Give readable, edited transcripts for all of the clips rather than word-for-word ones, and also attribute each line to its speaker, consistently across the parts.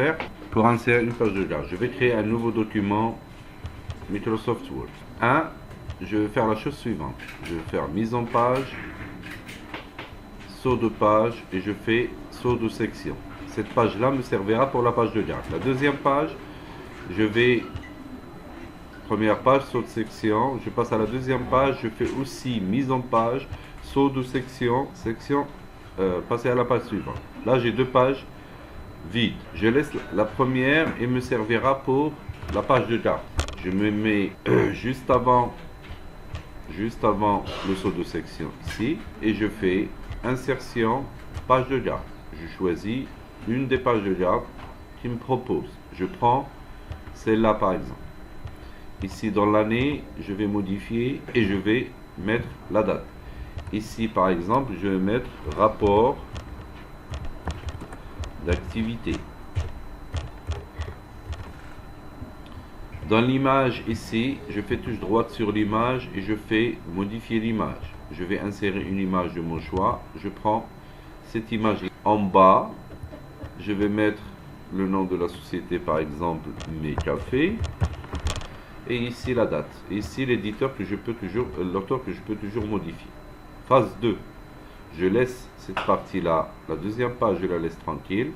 Speaker 1: faire pour insérer une page de garde. Je vais créer un nouveau document Microsoft Word. Je vais faire la chose suivante. Je vais faire mise en page, saut de page et je fais saut de section. Cette page-là me servira pour la page de garde. La deuxième page, je vais... Première page, saut de section. Je passe à la deuxième page. Je fais aussi mise en page, saut de section, passer à la page suivante. Là, j'ai deux pages vides. Je laisse la première et me servira pour la page de garde. Je me mets juste avant le saut de section ici et je fais insertion, page de garde. Je choisis une des pages de garde qui me propose. Je prends celle-là par exemple. Ici dans l'année, je vais modifier et je vais mettre la date. Ici par exemple, je vais mettre rapport d'activité. Dans l'image ici, je fais touche droite sur l'image et je fais modifier l'image. Je vais insérer une image de mon choix. Je prends cette image en bas. Je vais mettre le nom de la société, par exemple, Mes Cafés. Et ici la date. Et ici l'éditeur que je peux toujours, l'auteur que je peux toujours modifier. Phase 2. Je laisse cette partie-là, la deuxième page, je la laisse tranquille.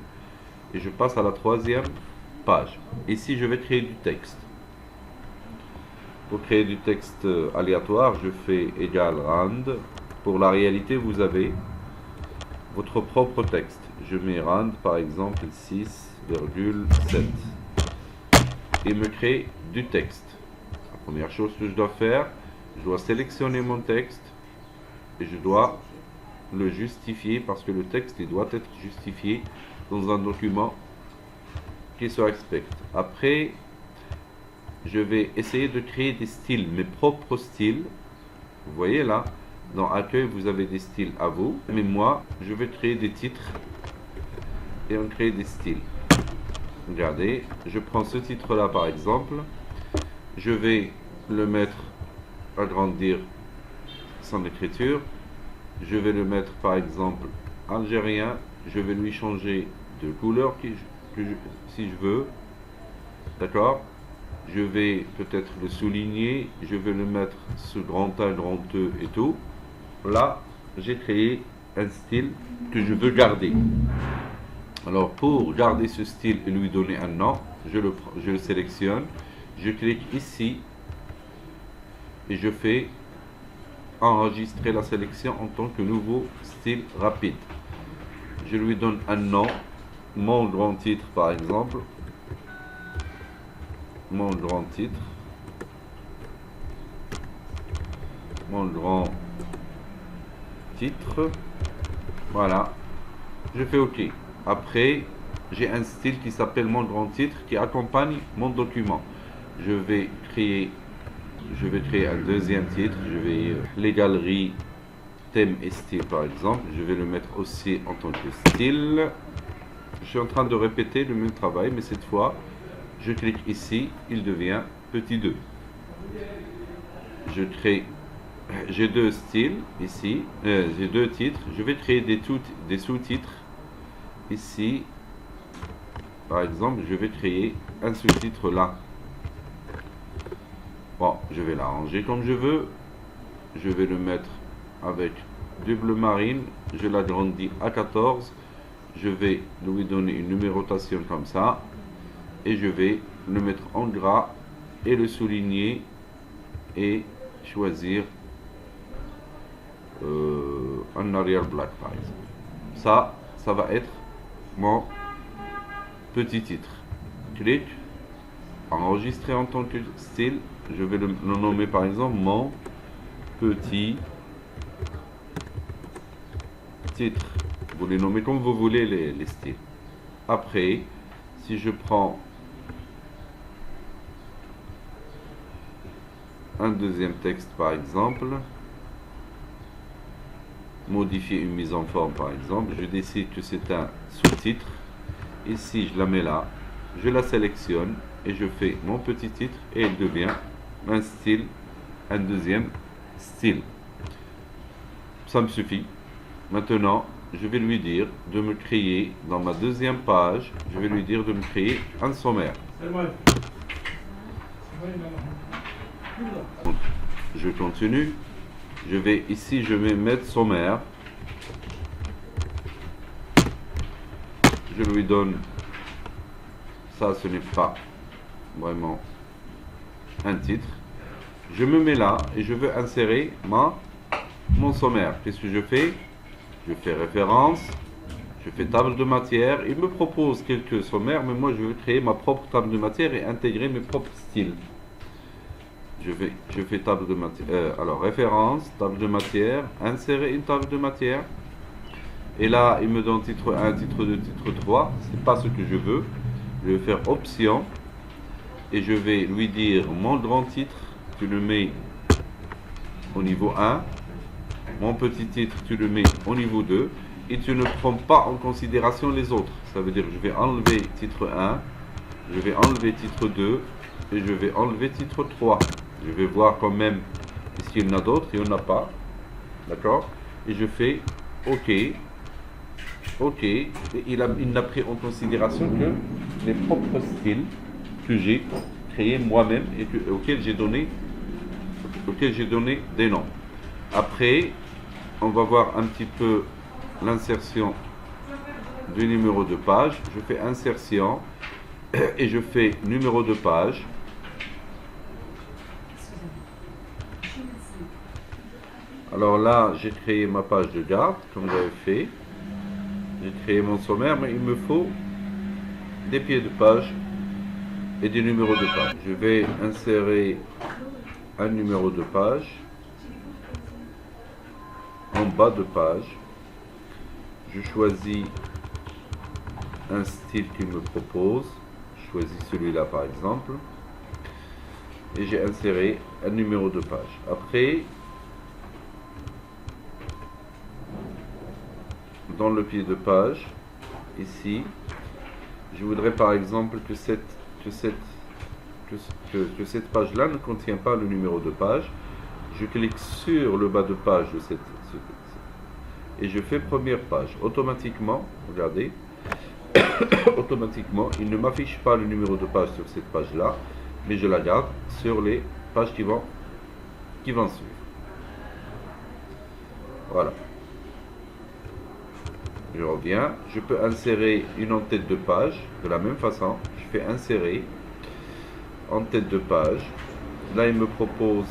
Speaker 1: Et je passe à la troisième page. Ici, je vais créer du texte. Pour créer du texte aléatoire, je fais égal rand. Pour la réalité, vous avez votre propre texte. Je mets rand, par exemple, 6,7. Et me crée du texte. La première chose que je dois faire, je dois sélectionner mon texte et je dois le justifier parce que le texte il doit être justifié dans un document qui se respecte. Après, je vais essayer de créer des styles, mes propres styles. Vous voyez là, dans Accueil, vous avez des styles à vous. Mais moi, je vais créer des titres et on crée des styles. Regardez, je prends ce titre-là par exemple. Je vais le mettre, agrandir son écriture. Je vais le mettre par exemple algérien. Je vais lui changer de couleur si je veux. D'accord? Je vais peut-être le souligner, je vais le mettre sous grand A, grand E et tout. Là, j'ai créé un style que je veux garder. Alors, pour garder ce style et lui donner un nom, je le sélectionne. Je clique ici et je fais enregistrer la sélection en tant que nouveau style rapide. Je lui donne un nom, mon grand titre par exemple. Mon grand titre, voilà, je fais OK. Après, j'ai un style qui s'appelle mon grand titre qui accompagne mon document. Je vais créer un deuxième titre. Je vais les galeries, thème et style par exemple. Je vais le mettre aussi en tant que style. Je suis en train de répéter le même travail, mais cette fois, je clique ici, il devient petit 2. J'ai deux styles ici, j'ai deux titres. Je vais créer des sous-titres ici. Par exemple, je vais créer un sous-titre là. Bon, je vais l'arranger comme je veux. Je vais le mettre avec du bleu marine. Je l'agrandis à 14. Je vais lui donner une numérotation comme ça. Et je vais le mettre en gras et le souligner et choisir un arrière black par exemple. Ça va être mon petit titre. Clique, enregistrer en tant que style. Je vais le nommer par exemple mon petit titre. Vous les nommez comme vous voulez les styles. Après, si je prends un deuxième texte par exemple, modifier une mise en forme par exemple, je décide que c'est un sous-titre. Ici je la mets là, je la sélectionne et je fais mon petit titre et il devient un style, un deuxième style. Ça me suffit. Maintenant je vais lui dire de me créer, dans ma deuxième page, je vais lui dire de me créer un sommaire. Donc, je continue. Je vais ici, je vais mettre sommaire. Je lui donne, ça ce n'est pas vraiment un titre. Je me mets là et je veux insérer mon sommaire. Qu'est-ce que je fais? Je fais référence, je fais table de matière. Il me propose quelques sommaires, mais moi je veux créer ma propre table de matière et intégrer mes propres styles. Je fais table de matière, alors référence, table de matière, insérer une table de matière. Et là, il me donne titre 1, titre 2, titre 3. C'est pas ce que je veux. Je vais faire option. Et je vais lui dire mon grand titre, tu le mets au niveau 1. Mon petit titre, tu le mets au niveau 2. Et tu ne prends pas en considération les autres. Ça veut dire que je vais enlever titre 1. Je vais enlever titre 2. Et je vais enlever titre 3. Je vais voir quand même s'il y en a d'autres. Il n'y en a pas. D'accord? Et je fais OK. OK, et il n'a pris en considération que les propres styles que j'ai créés moi-même et auxquels j'ai donné des noms. Après, on va voir un petit peu l'insertion du numéro de page. Je fais insertion et je fais numéro de page. Alors là, j'ai créé ma page de garde, comme j'avais fait. J'ai créé mon sommaire, mais il me faut des pieds de page et des numéros de page. Je vais insérer un numéro de page en bas de page. Je choisis un style qu'il me propose. Je choisis celui-là par exemple. Et j'ai inséré un numéro de page. Après, dans le pied de page, ici, je voudrais par exemple que cette page-là ne contient pas le numéro de page. Je clique sur le bas de page de et je fais première page. Automatiquement, regardez, automatiquement, il ne m'affiche pas le numéro de page sur cette page-là, mais je la garde sur les pages qui vont suivre. Voilà. Je reviens, je peux insérer une en-tête de page de la même façon. Je fais insérer en tête de page. Là, il me propose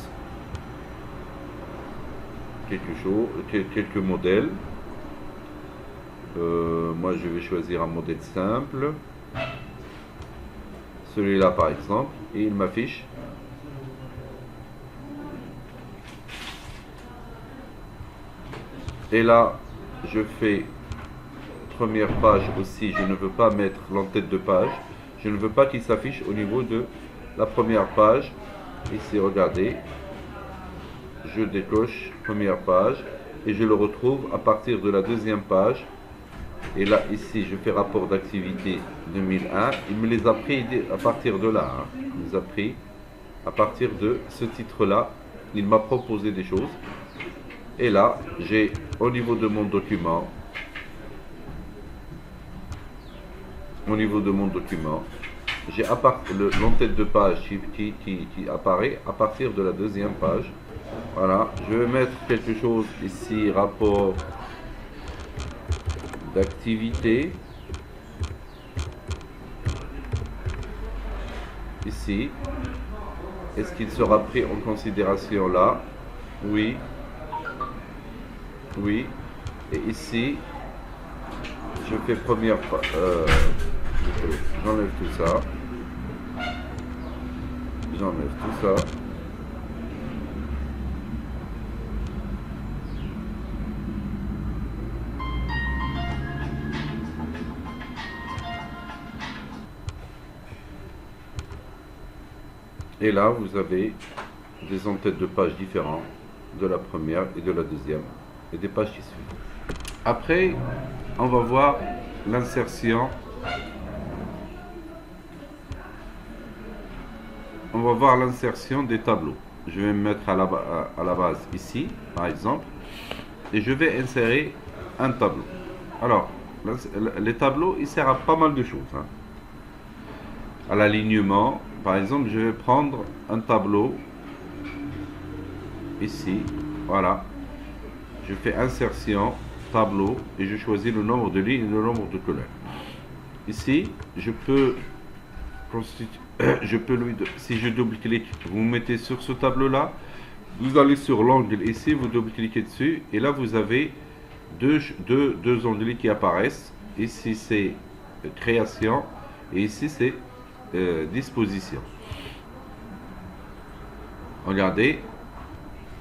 Speaker 1: quelques modèles. Moi, je vais choisir un modèle simple. Celui-là, par exemple, et il m'affiche et là, je fais première page aussi, je ne veux pas mettre l'en-tête de page, je ne veux pas qu'il s'affiche au niveau de la première page. Ici, regardez, je décoche première page et je le retrouve à partir de la deuxième page. Et là, ici, je fais rapport d'activité 2001. Il me les a pris à partir de là. Il les a pris à partir de ce titre-là. Il m'a proposé des choses. Et là, j'ai au niveau de mon document, j'ai l'en-tête de page qui apparaît à partir de la deuxième page. Voilà, je vais mettre quelque chose ici, rapport d'activité. Ici, est-ce qu'il sera pris en considération là? Oui. Oui. Et ici, je fais première page. J'enlève tout ça. Et là, vous avez des en-têtes de pages différentes de la première et de la deuxième et des pages qui suivent. Après, on va voir l'insertion. On va voir l'insertion des tableaux. Je vais me mettre à la base ici, par exemple, et je vais insérer un tableau. Alors, les tableaux, ils servent à pas mal de choses, hein. À l'alignement, par exemple, je vais prendre un tableau ici, voilà. Je fais insertion, tableau, et je choisis le nombre de lignes et le nombre de colonnes. Ici, je peux si je double-clique, vous mettez sur ce tableau-là, vous allez sur l'onglet ici, vous double-cliquez dessus, et là vous avez deux onglets qui apparaissent. Ici c'est création, et ici c'est disposition. Regardez,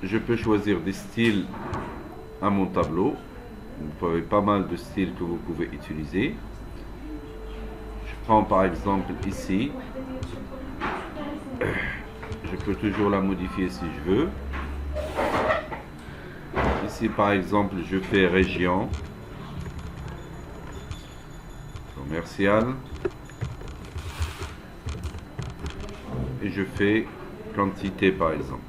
Speaker 1: je peux choisir des styles à mon tableau. Vous avez pas mal de styles que vous pouvez utiliser. Je prends par exemple ici, je peux toujours la modifier si je veux. Ici par exemple je fais région, commercial, et je fais quantité par exemple.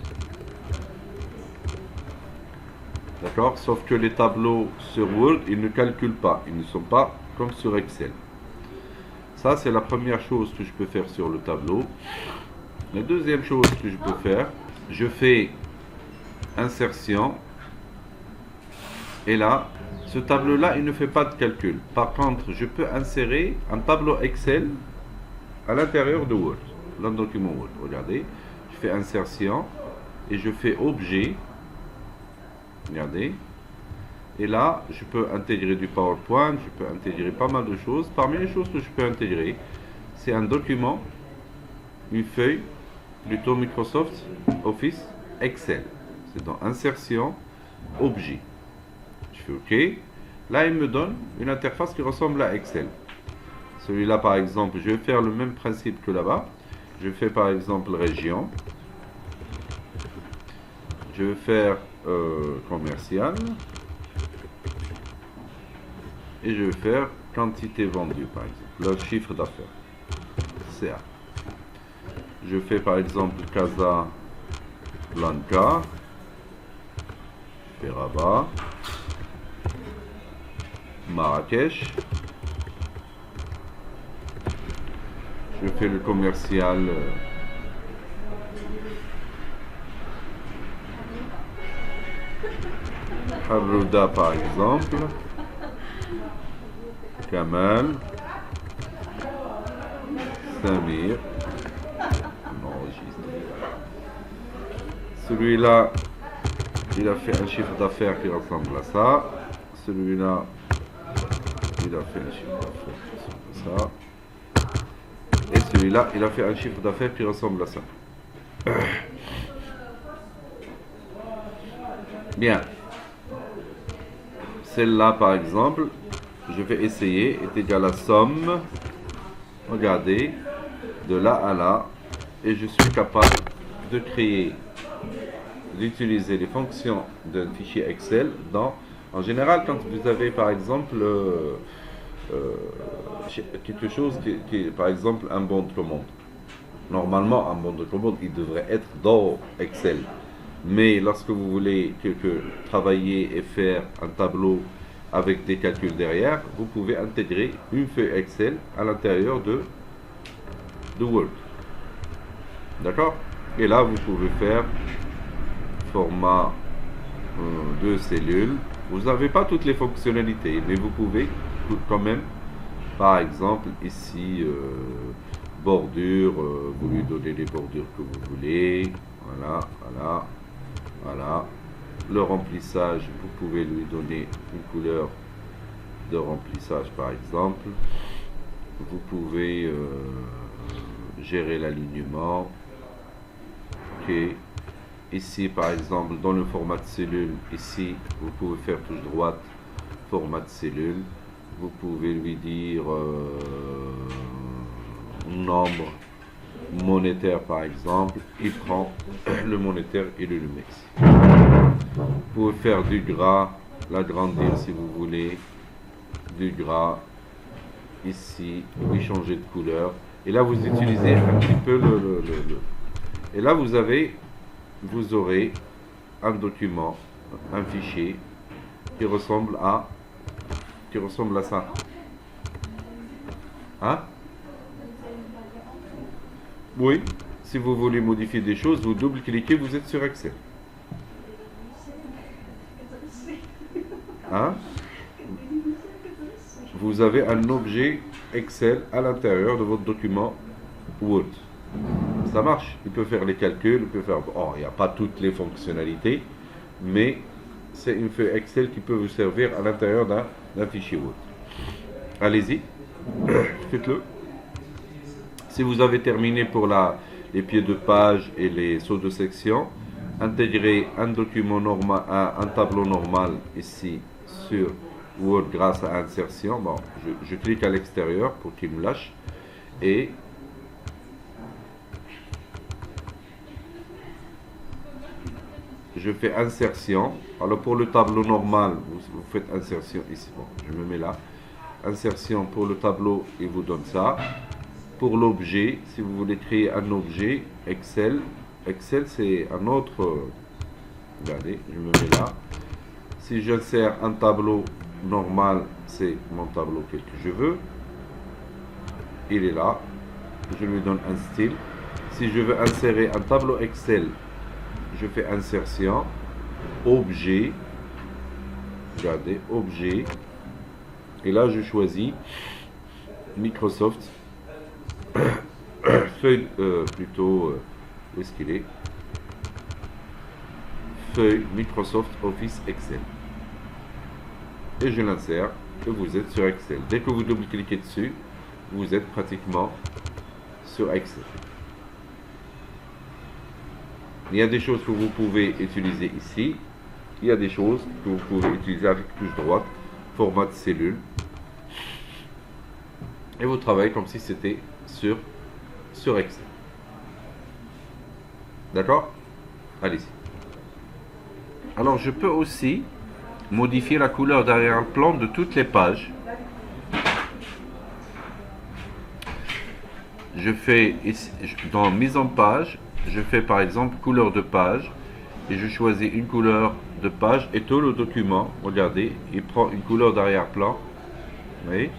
Speaker 1: D'accord? Sauf que les tableaux sur Word, ils ne calculent pas, ils ne sont pas comme sur Excel. Ça, c'est la première chose que je peux faire sur le tableau. La deuxième chose que je peux faire, je fais insertion. Et là, ce tableau-là, il ne fait pas de calcul. Par contre, je peux insérer un tableau Excel à l'intérieur de Word, dans le document Word. Regardez, je fais insertion et je fais objet. Regardez. Et là, je peux intégrer du PowerPoint, je peux intégrer pas mal de choses. Parmi les choses que je peux intégrer, c'est un document, une feuille, plutôt Microsoft Office Excel. C'est dans insertion, objet. Je fais OK. Là, il me donne une interface qui ressemble à Excel. Celui-là, par exemple, je vais faire le même principe que là-bas. Je fais par exemple région. Je vais faire commercial. Et je vais faire quantité vendue, par exemple. Le chiffre d'affaires. CA. Je fais par exemple Casa Blanca. Je fais Rabat. Marrakech. Je fais le commercial Arruda par exemple. Kamal. Samir. On enregistre. Celui-là, il a fait un chiffre d'affaires qui ressemble à ça. Celui-là, il a fait un chiffre d'affaires qui ressemble à ça. Et celui-là, il a fait un chiffre d'affaires qui ressemble à ça. Bien. Celle-là, par exemple, je vais essayer, est égale à somme. Regardez, de là à là. Et je suis capable de créer, d'utiliser les fonctions d'un fichier Excel dans... En général, quand vous avez, par exemple... quelque chose qui est par exemple un bon de commande. Normalement, un bon de commande, il devrait être dans Excel. Mais lorsque vous voulez travailler et faire un tableau avec des calculs derrière, vous pouvez intégrer une feuille Excel à l'intérieur de Word. D'accord? Et là, vous pouvez faire format de cellules. Vous n'avez pas toutes les fonctionnalités, mais vous pouvez quand même. Par exemple, ici, bordure, vous lui donnez les bordures que vous voulez. Voilà, voilà, voilà. Le remplissage, vous pouvez lui donner une couleur de remplissage, par exemple. Vous pouvez gérer l'alignement. OK. Ici, par exemple, dans le format de cellule, ici, vous pouvez faire touche droite, format de cellule. Vous pouvez lui dire nombre monétaire par exemple. Il prend le monétaire et le met. Vous pouvez faire du gras, l'agrandir si vous voulez. Du gras ici, lui changer de couleur. Et là vous utilisez un petit peu Et là vous aurez un document, un fichier qui ressemble à qui ressemble à ça. Hein? Oui. Si vous voulez modifier des choses, vous double-cliquez, vous êtes sur Excel. Hein? Vous avez un objet Excel à l'intérieur de votre document Word. Ça marche. Il peut faire les calculs, il peut faire... Oh, il n'y a pas toutes les fonctionnalités, mais c'est une feuille Excel qui peut vous servir à l'intérieur d'un fichier Word. Allez-y, faites-le. Si vous avez terminé pour les pieds de page et les sauts de section, intégrez un document normal, un tableau normal ici sur Word grâce à insertion. Bon, je clique à l'extérieur pour qu'il me lâche et je fais insertion. Alors pour le tableau normal, vous faites insertion ici. Bon, je me mets là. Insertion pour le tableau, il vous donne ça. Pour l'objet, si vous voulez créer un objet, Excel, c'est un autre. Regardez, je me mets là. Si j'insère un tableau normal, c'est mon tableau que je veux. Il est là. Je lui donne un style. Si je veux insérer un tableau Excel, je fais insertion, objet, regardez, objet, et là je choisis Microsoft, feuille, plutôt, où est-ce qu'il est? Feuille Microsoft Office Excel. Et je l'insère, et vous êtes sur Excel. Dès que vous double-cliquez dessus, vous êtes pratiquement sur Excel. Il y a des choses que vous pouvez utiliser ici. Il y a des choses que vous pouvez utiliser avec touche droite, format de cellule. Et vous travaillez comme si c'était sur Excel. D'accord? Allez-y. Alors, je peux aussi modifier la couleur d'arrière-plan de toutes les pages. Je fais ici, dans mise en page, je fais par exemple couleur de page et je choisis une couleur de page et tout le document, regardez, il prend une couleur d'arrière-plan. Vous voyez?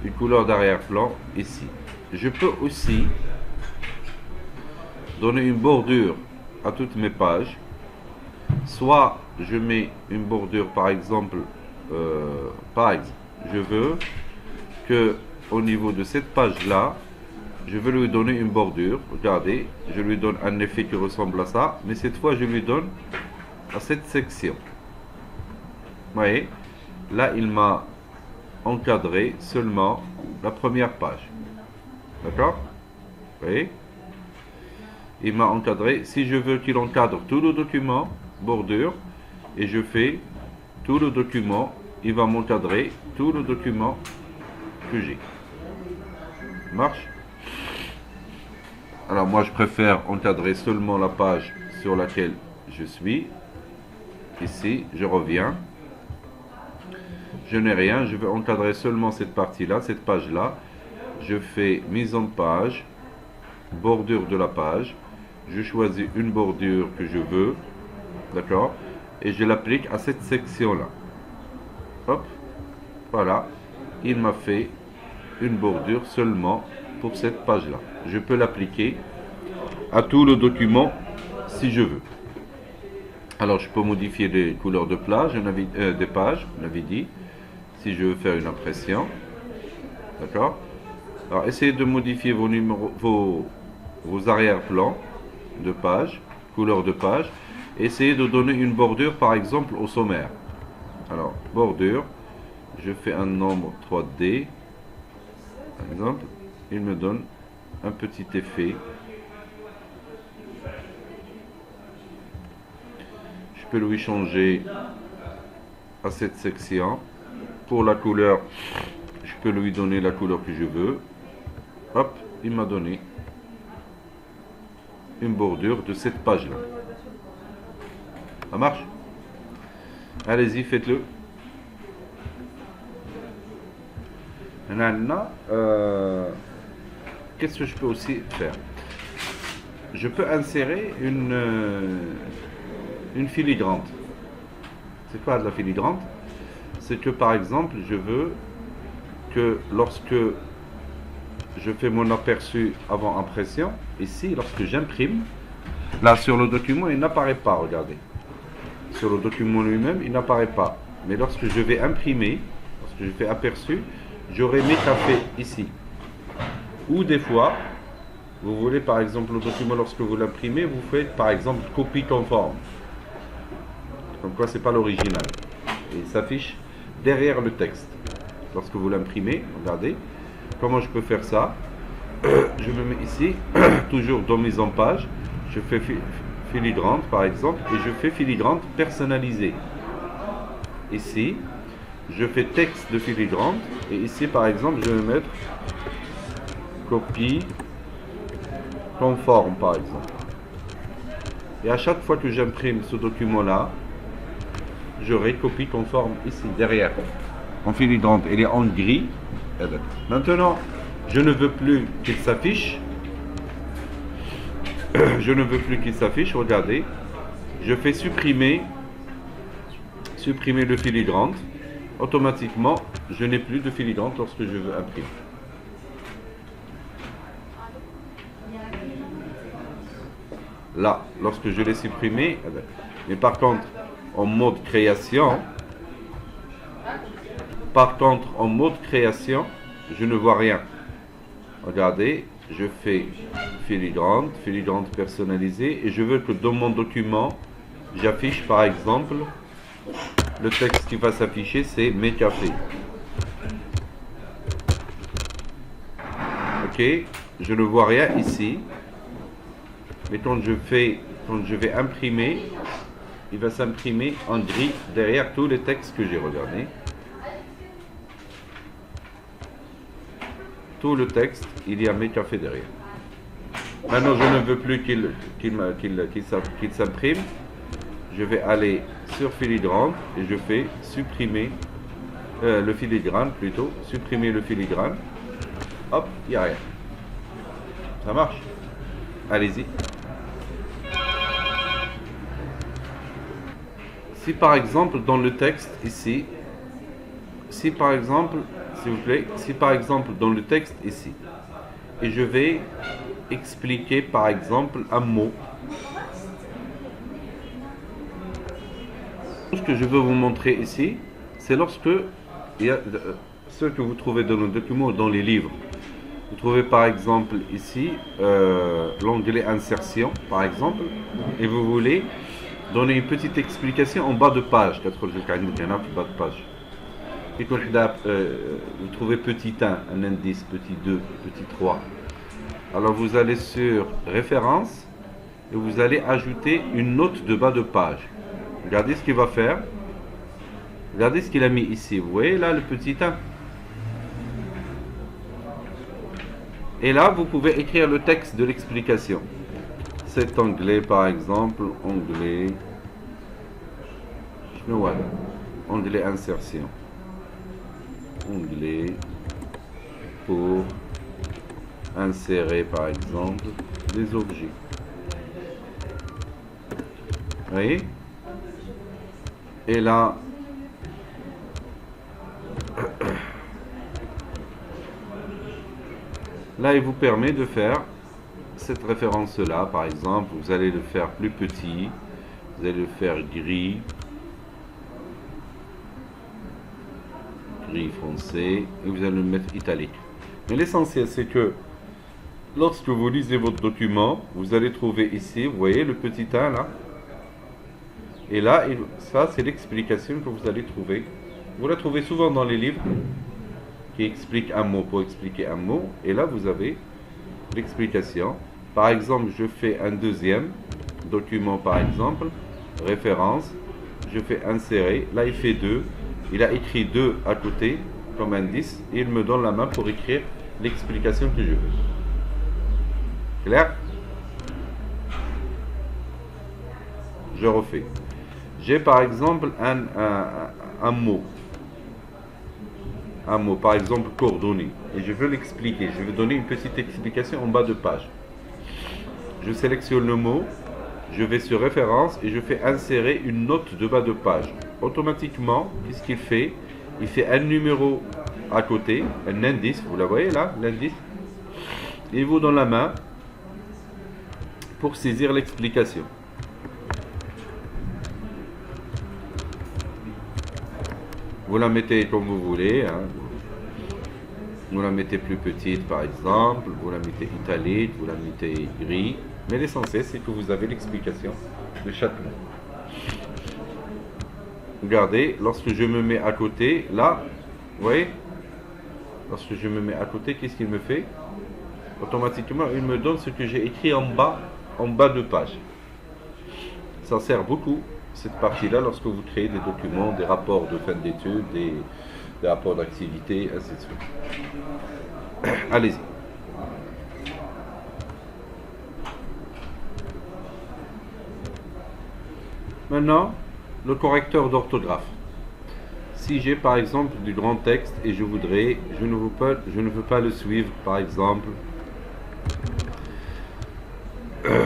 Speaker 1: Une couleur d'arrière-plan ici. Je peux aussi donner une bordure à toutes mes pages. Soit je mets une bordure par exemple, je veux que au niveau de cette page là, je veux lui donner une bordure. Regardez, je lui donne un effet qui ressemble à ça, mais cette fois je lui donne à cette section. Vous voyez, là il m'a encadré seulement la première page. D'accord? Vous voyez? Il m'a encadré. Si je veux qu'il encadre tout le document, bordure, et je fais tout le document, il va m'encadrer tout le document que j'ai. Marche? Alors moi je préfère encadrer seulement la page sur laquelle je suis. Ici, je reviens. Je n'ai rien, je veux encadrer seulement cette partie-là, cette page-là. Je fais mise en page, bordure de la page. Je choisis une bordure que je veux, d'accord? Et je l'applique à cette section-là. Hop, voilà. Il m'a fait une bordure seulement pour cette page-là. Je peux l'appliquer à tout le document si je veux. Alors, je peux modifier les couleurs de plage, des pages, on avait dit, si je veux faire une impression. D'accord? Alors, essayez de modifier vos arrière-plans de page, couleur de page. Essayez de donner une bordure, par exemple, au sommaire. Alors, bordure, je fais un nombre 3D, par exemple, il me donne un petit effet. Je peux lui changer à cette section. Pour la couleur, je peux lui donner la couleur que je veux. Hop, il m'a donné une bordure de cette page-là. Ça marche? Allez-y, faites-le. Maintenant, qu'est-ce que je peux aussi faire? Je peux insérer une filigrante. C'est quoi de la filigrante? C'est que par exemple, je veux que lorsque je fais mon aperçu avant impression, ici, lorsque j'imprime, là sur le document, il n'apparaît pas, regardez. Sur le document lui-même, il n'apparaît pas. Mais lorsque je vais imprimer, lorsque je fais aperçu, j'aurai mes cafés ici. Ou des fois, vous voulez par exemple le document, lorsque vous l'imprimez, vous faites par exemple copie conforme. Comme quoi c'est pas l'original. Et il s'affiche derrière le texte. Lorsque vous l'imprimez, regardez. Comment je peux faire ça? Je me mets ici, toujours dans mise en page. Je fais filigrante par exemple, et je fais filigrante personnalisée. Ici, je fais texte de filigrante, et ici par exemple, je vais mettre copie conforme par exemple. Et à chaque fois que j'imprime ce document-là, j'aurai copie conforme ici, derrière. En filigrante, elle est en gris. Maintenant, je ne veux plus qu'il s'affiche. Je ne veux plus qu'il s'affiche, regardez. Je fais supprimer le filigrante. Automatiquement, je n'ai plus de filigrante lorsque je veux imprimer. Là, lorsque je l'ai supprimé, mais par contre, en mode création, je ne vois rien. Regardez, je fais filigrante personnalisée, et je veux que dans mon document, j'affiche par exemple, le texte qui va s'afficher, c'est mes cafés. Ok, je ne vois rien ici, mais quand je vais imprimer, il va s'imprimer en gris derrière tous les textes que j'ai regardés. Tout le texte, il y a mes cafés derrière. Maintenant, je ne veux plus qu'il s'imprime. Je vais aller sur filigrane et je fais supprimer le filigrane plutôt. Supprimer le filigrane. Hop, il n'y a rien. Ça marche? Allez-y. Si par exemple dans le texte ici, si par exemple, s'il vous plaît, si par exemple dans le texte ici, et je vais expliquer par exemple un mot, ce que je veux vous montrer ici, c'est lorsque il y a ce que vous trouvez dans le document ou dans les livres. Vous trouvez par exemple ici l'onglet insertion par exemple, et vous voulez donner une petite explication en bas de page. Bas de page. Et quand vous trouvez petit 1, un indice, petit 2, petit 3. Alors vous allez sur référence et vous allez ajouter une note de bas de page. Regardez ce qu'il va faire. Regardez ce qu'il a mis ici. Vous voyez là le petit 1. Et là vous pouvez écrire le texte de l'explication. Cet onglet par exemple, onglet insertion. Onglet pour insérer par exemple des objets. Vous voyez? Et là, il vous permet de faire cette référence-là, par exemple. Vous allez le faire plus petit, vous allez le faire gris foncé, et vous allez le mettre italique. Mais l'essentiel, c'est que lorsque vous lisez votre document, vous allez trouver ici, vous voyez le petit 1 là, et là, ça c'est l'explication que vous allez trouver. Vous la trouvez souvent dans les livres qui expliquent un mot pour expliquer un mot, et là vous avez l'explication. Par exemple, je fais un deuxième document, par exemple, référence, je fais insérer, là il fait 2, il a écrit 2 à côté comme indice, et il me donne la main pour écrire l'explication que je veux. Clair? Je refais. J'ai par exemple un mot, par exemple coordonnées, et je veux l'expliquer, je veux donner une petite explication en bas de page. Je sélectionne le mot, je vais sur référence et je fais insérer une note de bas de page. Automatiquement, qu'est-ce qu'il fait? Il fait un numéro à côté, un indice, vous la voyez là, l'indice. Il vous donne la main pour saisir l'explication. Vous la mettez comme vous voulez, hein. Vous la mettez plus petite par exemple, vous la mettez italique, vous la mettez gris, mais l'essentiel c'est que vous avez l'explication de chaque mot. Regardez, lorsque je me mets à côté, là, vous voyez, lorsque je me mets à côté, qu'est-ce qu'il me fait? Automatiquement, il me donne ce que j'ai écrit en bas de page. Ça sert beaucoup, cette partie-là, lorsque vous créez des documents, des rapports de fin d'études, des rapports d'activité, ainsi de suite. Allez-y. Maintenant, le correcteur d'orthographe. Si j'ai par exemple du grand texte et je ne veux pas le suivre, par exemple,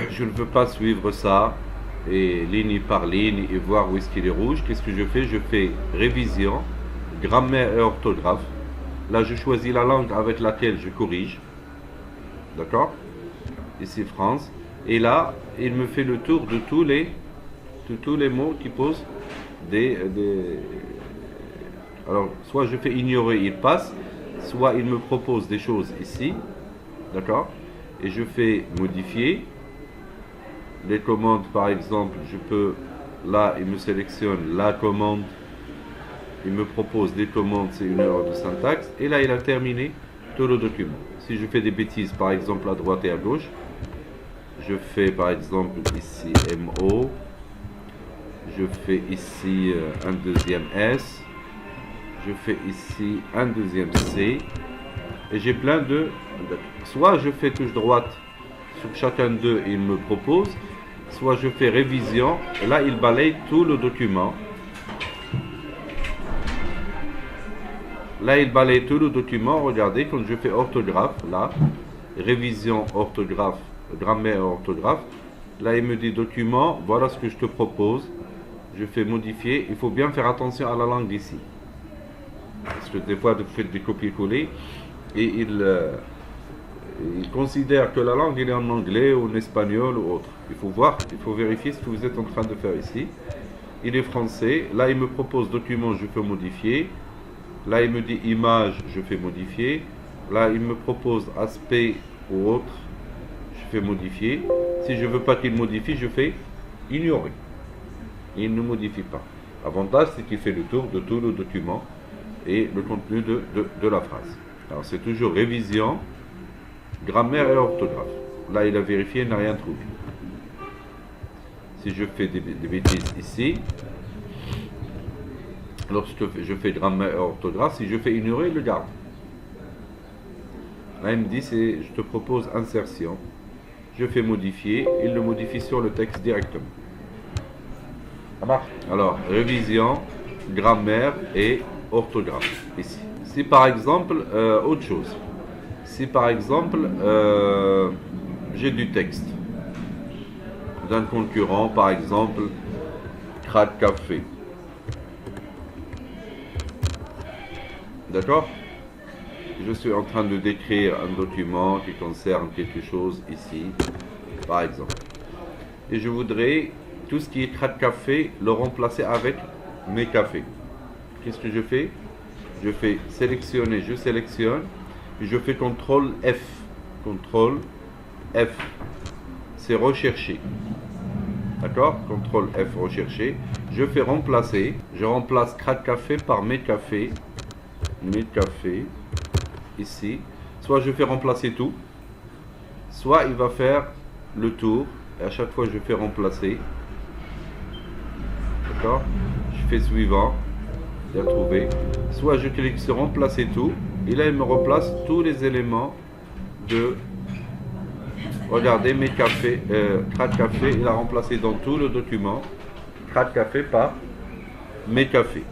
Speaker 1: je ne veux pas suivre ça, et ligne par ligne, et voir où est-ce qu'il est rouge, qu'est-ce que je fais? Je fais révision, grammaire et orthographe. Là, je choisis la langue avec laquelle je corrige. D'accord? Ici, France. Et là, il me fait le tour de tous les mots qui posent Alors, soit je fais ignorer, il passe, soit il me propose des choses ici. D'accord? Et je fais modifier. Les commandes, par exemple, là, il me sélectionne la commande. Il me propose des commandes, c'est une erreur de syntaxe. Et là, il a terminé tout le document. Si je fais des bêtises, par exemple, à droite et à gauche, je fais, par exemple, ici MO. Je fais ici un deuxième S. Je fais ici un deuxième C. Et j'ai plein de... Soit je fais touche droite sur chacun d'eux et il me propose. Soit je fais révision. Et là, il balaye tout le document. Là, il balaye tout le document. Regardez, quand je fais orthographe, là, révision, orthographe, grammaire et orthographe. Là, il me dit document, voilà ce que je te propose. Je fais modifier. Il faut bien faire attention à la langue ici. Parce que des fois, vous faites des copier-coller et il considère que la langue elle est en anglais ou en espagnol ou autre. Il faut voir, il faut vérifier ce que vous êtes en train de faire ici. Il est français. Là, il me propose document, je fais modifier. Là, il me dit image, je fais modifier. Là, il me propose aspect ou autre, je fais modifier. Si je ne veux pas qu'il modifie, je fais ignorer. Il ne modifie pas. L'avantage, c'est qu'il fait le tour de tout le document et le contenu de la phrase. Alors, c'est toujours révision, grammaire et orthographe. Là, il a vérifié, il n'a rien trouvé. Si je fais des bêtises ici, lorsque je fais grammaire et orthographe, si je fais ignorer, il le garde. Là, il me dit, je te propose insertion. Je fais modifier, il le modifie sur le texte directement. Ça marche. Alors, révision, grammaire et orthographe, ici. Si par exemple, autre chose. Si par exemple, j'ai du texte d'un concurrent, par exemple, Crade Café. D'accord? Je suis en train de décrire un document qui concerne quelque chose ici, par exemple. Et je voudrais tout ce qui est Crade Café le remplacer avec mes cafés. Qu'est-ce que je fais? Je fais sélectionner, je sélectionne, et je fais CTRL F. CTRL F. C'est rechercher. D'accord? CTRL F, rechercher. Je fais remplacer. Je remplace Crade Café par mes cafés. Mes cafés. Ici. Soit je fais remplacer tout. Soit il va faire le tour. Et à chaque fois, je fais remplacer. D'accord? Je fais suivant. Il a trouvé. Soit je clique sur remplacer tout. Et là, il me replace tous les éléments de... Regardez, mes cafés, Crade Café, il a remplacé dans tout le document Crade Café par mes cafés.